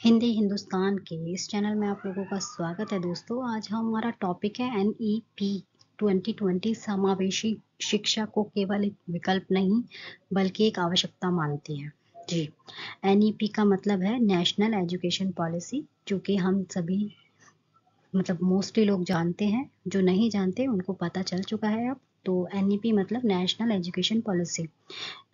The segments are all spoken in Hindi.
हिंदी हिंदुस्तान के इस चैनल में आप लोगों का स्वागत है दोस्तों। आज हमारा टॉपिक है NEP 2020 समावेशी शिक्षा को केवल एक विकल्प नहीं बल्कि एक आवश्यकता मानती है। जी, NEP का मतलब है नेशनल एजुकेशन पॉलिसी, जो कि हम सभी मोस्टली लोग जानते हैं। जो नहीं जानते उनको पता चल चुका है अब। तो NEP मतलब नेशनल एजुकेशन पॉलिसी।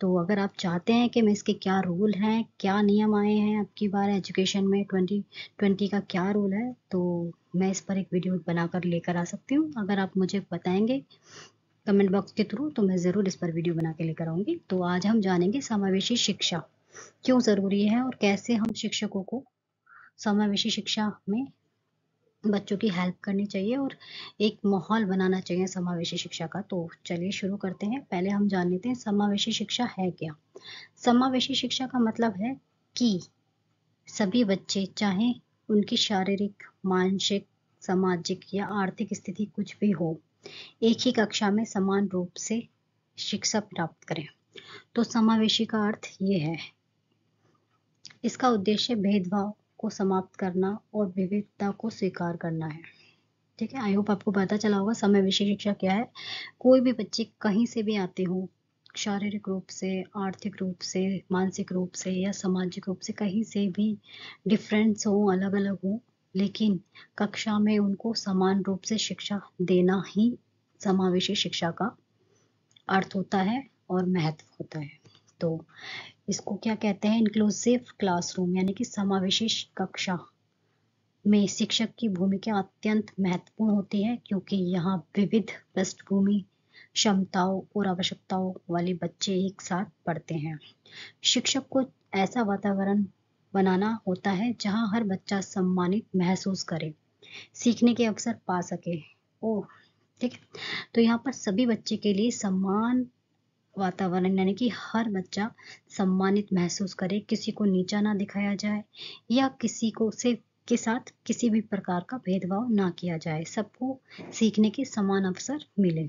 तो अगर आप चाहते हैं कि मैं इसके क्या रूल हैं, क्या नियम आए हैं, अब की बार एजुकेशन में 2020 का क्या रूल है, तो मैं इस पर एक वीडियो बनाकर लेकर आ सकती हूँ। अगर आप मुझे बताएंगे कमेंट बॉक्स के थ्रू तो मैं ज़रूर इस पर वीडियो बना के लेकर आऊँगी। तो आज हम जानेंगे समावेशी शिक्षा क्यों ज़रूरी है और कैसे हम शिक्षकों को समावेशी शिक्षा में बच्चों की हेल्प करनी चाहिए और एक माहौल बनाना चाहिए समावेशी शिक्षा का। तो चलिए शुरू करते हैं। पहले हम जान लेते हैं समावेशी शिक्षा है क्या। समावेशी शिक्षा का मतलब है कि सभी बच्चे, चाहे उनकी शारीरिक, मानसिक, सामाजिक या आर्थिक स्थिति कुछ भी हो, एक ही कक्षा में समान रूप से शिक्षा प्राप्त करें। तो समावेशी का अर्थ ये है। इसका उद्देश्य भेदभाव को समाप्त करना और विविधता को स्वीकार करना है। ठीक है, आई होप आपको पता चला होगा समावेशी शिक्षा क्या है। कोई भी बच्चे कहीं से भी आते हो, शारीरिक रूप से, आर्थिक रूप से, मानसिक रूप से या सामाजिक रूप से कहीं से भी डिफरेंस हो, अलग अलग हो, लेकिन कक्षा में उनको समान रूप से शिक्षा देना ही समावेशी शिक्षा का अर्थ होता है और महत्व होता है। तो इसको क्या कहते हैं, इंक्लूसिव क्लासरूम, यानी कि समावेशी कक्षा में शिक्षक की भूमिका अत्यंत महत्वपूर्ण होती है, क्योंकि यहाँ विविध पृष्ठभूमि, क्षमताओं और आवश्यकताओं वाले बच्चे एक साथ पढ़ते हैं। शिक्षक को ऐसा वातावरण बनाना होता है जहाँ हर बच्चा सम्मानित महसूस करे, सीखने के अवसर पा सके। ओह, ठीक है। तो यहाँ पर सभी बच्चे के लिए समान वातावरण, यानी कि हर बच्चा सम्मानित महसूस करे, किसी को नीचा ना दिखाया जाए या किसी को से के साथ किसी भी प्रकार का भेदभाव ना किया जाए, सबको सीखने के समान अवसर मिले।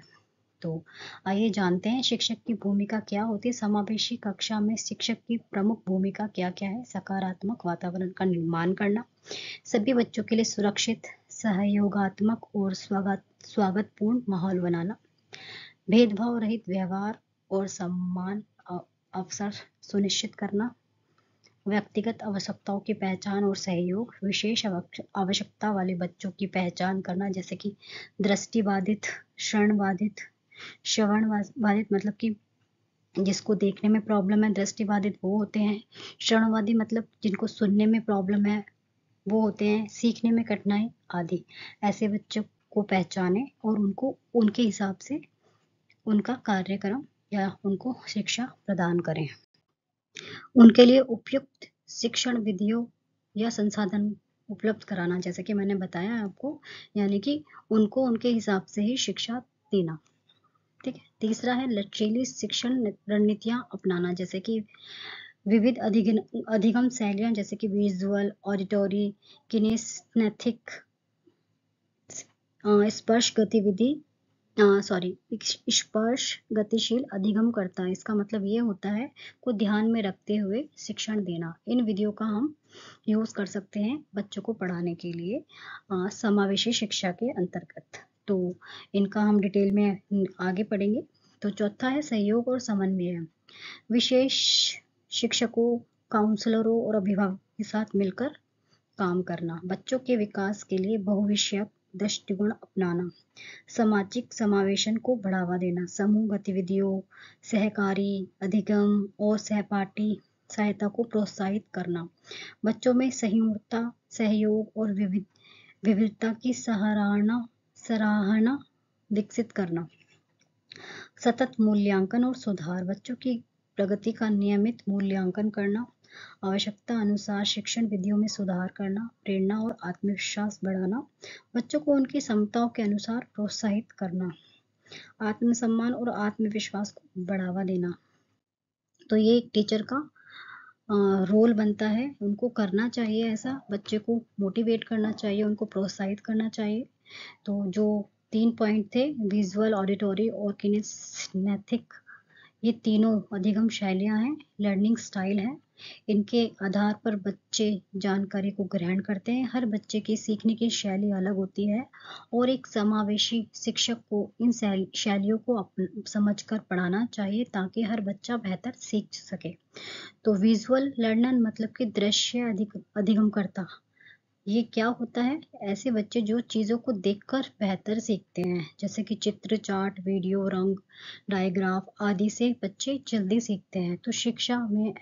तो आइए जानते हैं शिक्षक की भूमिका क्या होती है। समावेशी कक्षा में शिक्षक की प्रमुख भूमिका क्या क्या है। सकारात्मक वातावरण का निर्माण करना, सभी बच्चों के लिए सुरक्षित, सहयोगात्मक और स्वागतपूर्ण माहौल बनाना, भेदभाव रहित व्यवहार और सम्मान अवसर सुनिश्चित करना, व्यक्तिगत आवश्यकताओं की पहचान और सहयोग, विशेष आवश्यकता वाले बच्चों की पहचान करना, जैसे कि दृष्टिबाधित, श्रवणबाधित, श्रवणबाधित मतलब कि जिसको देखने में प्रॉब्लम है, दृष्टिबाधित वो होते हैं। श्रवणबाधित मतलब जिनको सुनने में प्रॉब्लम है वो होते हैं, सीखने में कठिनाई आदि। ऐसे बच्चों को पहचाने और उनको उनके हिसाब से उनका कार्यक्रम या उनको शिक्षा प्रदान करें। उनके लिए उपयुक्त शिक्षण विधियों या संसाधन उपलब्ध कराना, जैसे कि मैंने बताया आपको, यानी कि उनको उनके हिसाब से ही शिक्षा देना। ठीक है। तीसरा है लचीली शिक्षण रणनीतियां अपनाना, जैसे कि विविध अधिगम शैलियां, जैसे कि विजुअल, ऑडिटरी, किनेस्थेटिक, स्पर्श गतिविधि स्पर्श गतिशील अधिगम करता है। इसका मतलब ये होता है को ध्यान में रखते हुए शिक्षण देना। इन विधियों का हम यूज कर सकते हैं बच्चों को पढ़ाने के लिए समावेशी शिक्षा के अंतर्गत। तो इनका हम डिटेल में आगे पढ़ेंगे। तो चौथा है सहयोग और समन्वय। विशेष शिक्षकों, काउंसलरों और अभिभावकों के साथ मिलकर काम करना, बच्चों के विकास के लिए बहुविषयक दृष्टिकोण अपनाना, सामाजिक समावेशन को बढ़ावा देना, समूह गतिविधियों, सहकारी अधिगम और सहपाठी सहायता को प्रोत्साहित करना, बच्चों में सहिष्णुता, सहयोग और विविधता की सराहना विकसित करना, सतत मूल्यांकन और सुधार, बच्चों की प्रगति का नियमित मूल्यांकन करना, आवश्यकता अनुसार शिक्षण विधियों में सुधार करना, प्रेरणा और आत्मविश्वास बढ़ाना, बच्चों को उनकी क्षमताओं के अनुसार प्रोत्साहित करना, आत्मसम्मान और आत्मविश्वास को बढ़ावा देना। तो ये एक टीचर का रोल बनता है, उनको करना चाहिए ऐसा, बच्चे को मोटिवेट करना चाहिए, उनको प्रोत्साहित करना चाहिए। तो जो 3 पॉइंट थे, विजुअल, ऑडिटरी और किनेस्थेटिक, ये तीनों अधिगम शैलियां हैं, लर्निंग स्टाइल है। इनके आधार पर बच्चे जानकारी को ग्रहण करते हैं। हर बच्चे की सीखने की शैली अलग होती है और एक समावेशी शिक्षक को इन शैलियों को समझकर पढ़ाना चाहिए ताकि हर बच्चा बेहतर सीख सके। तो विजुअल लर्नर मतलब कि दृश्य अधिगमकर्ता। ये क्या होता है? ऐसे बच्चे जो चीज़ों को देखकर बेहतर सीखते हैं, जैसे कि चित्र, चार्ट, वीडियो, रंग, डायग्राफ आदि से बच्चे जल्दी सीखते हैं। तो शिक्षा में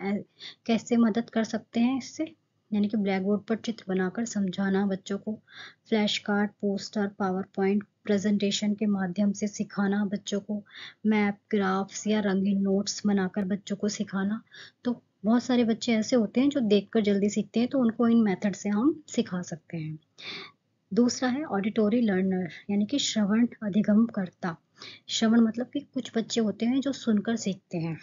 कैसे मदद कर सकते हैं इससे? यानी कि ब्लैक बोर्ड पर चित्र बनाकर समझाना बच्चों को, flash card, poster, power point presentation के माध्यम से सिखाना बच्चों को, मैप, ग्राफ्स या रंगीन नोट्स बनाकर बच्चों को सिखाना। तो बहुत सारे बच्चे ऐसे होते हैं जो देखकर जल्दी सीखते हैं, तो उनको इन मेथड से हम सिखा सकते हैं। दूसरा है ऑडिटरी लर्नर, यानी कि श्रवण अधिगमकर्ता। श्रवण मतलब कि कुछ बच्चे होते हैं जो सुनकर सीखते हैं।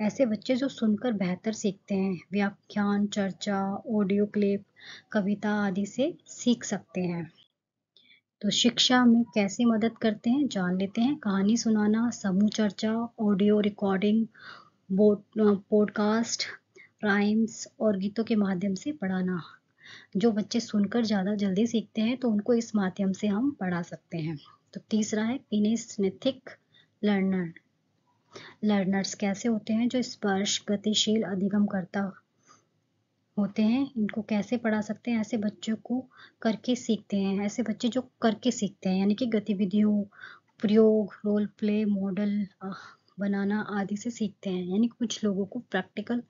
ऐसे बच्चे जो सुनकर बेहतर सीखते हैं, व्याख्यान, चर्चा, ऑडियो क्लिप, कविता आदि से सीख सकते हैं। तो शिक्षा में कैसे मदद करते हैं जान लेते हैं। कहानी सुनाना, समूह चर्चा, ऑडियो रिकॉर्डिंग, पॉडकास्ट, राइम्स और गीतों के माध्यम से पढ़ाना। जो बच्चे सुनकर ज़्यादा जल्दी सीखते हैं तो उनको इस माध्यम से हम पढ़ा सकते हैं। तो तीसरा है किनेस्थेटिक लर्नर्स कैसे होते हैं? जो स्पर्श गतिशील अधिगमकर्ता होते हैं। इनको कैसे पढ़ा सकते हैं? ऐसे बच्चों को करके सीखते हैं। ऐसे बच्चे जो करके सीखते हैं, यानी कि गतिविधियों, प्रयोग, रोल प्ले, मॉडल बनाना आदि से सीखते हैं। यानी कुछ लोगों को प्रैक्टिकल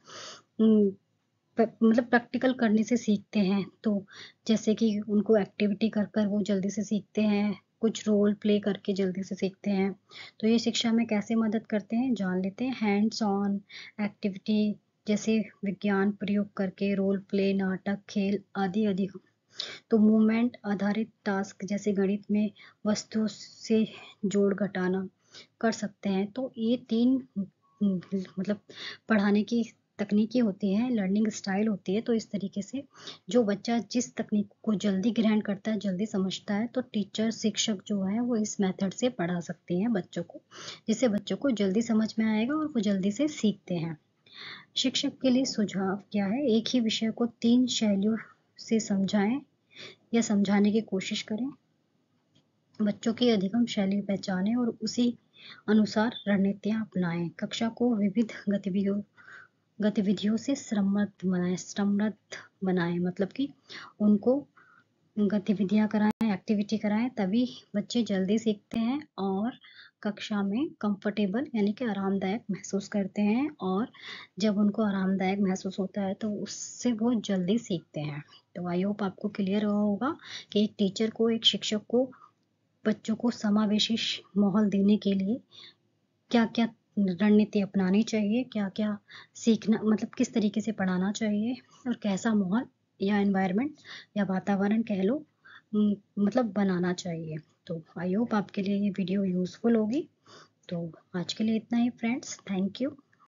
मतलब प्रैक्टिकल करने से सीखते हैं। तो जैसे कि उनको एक्टिविटी कर कर वो जल्दी से सीखते हैं, कुछ रोल प्ले करके जल्दी से सीखते हैं। तो ये शिक्षा में कैसे मदद करते हैं जान लेते हैं। हैंड्स ऑन एक्टिविटी जैसे विज्ञान प्रयोग करके, रोल प्ले, नाटक, खेल आदि आदि। तो मूवमेंट आधारित टास्क जैसे गणित में वस्तुओं से जोड़ घटाना कर सकते हैं। तो ये 3 मतलब पढ़ाने की तकनीकें होती हैं, लर्निंग स्टाइल होती है। तो इस तरीके से जो बच्चा जिस तकनीक को जल्दी ग्रहण करता है, जल्दी समझता है, तो टीचर, शिक्षक जो है वो इस मेथड से पढ़ा सकते हैं बच्चों को, जिससे बच्चों को जल्दी समझ में आएगा और वो जल्दी से सीखते हैं। शिक्षक के लिए सुझाव क्या है? एक ही विषय को 3 शैलियों से समझाएं या समझाने की कोशिश करें। बच्चों की अधिगम शैली पहचानें और उसी अनुसार रणनीतियां अपनाएं। कक्षा को विविध गतिविधियों से समृद्ध बनाएं, मतलब कि उनको गतिविधियां कराएं, एक्टिविटी कराएं, तभी बच्चे जल्दी सीखते हैं और कक्षा में कंफर्टेबल यानी कि आरामदायक महसूस करते हैं। और जब उनको आरामदायक महसूस होता है तो उससे वो जल्दी सीखते हैं। तो आई होप आपको क्लियर हुआ होगा कि एक टीचर को, एक शिक्षक को बच्चों को समावेशी माहौल देने के लिए क्या क्या रणनीति अपनानी चाहिए, क्या क्या सीखना, मतलब किस तरीके से पढ़ाना चाहिए और कैसा माहौल या एनवायरनमेंट या वातावरण कह लो मतलब बनाना चाहिए। तो आई होप आपके लिए ये वीडियो यूजफुल होगी। तो आज के लिए इतना ही फ्रेंड्स, थैंक यू।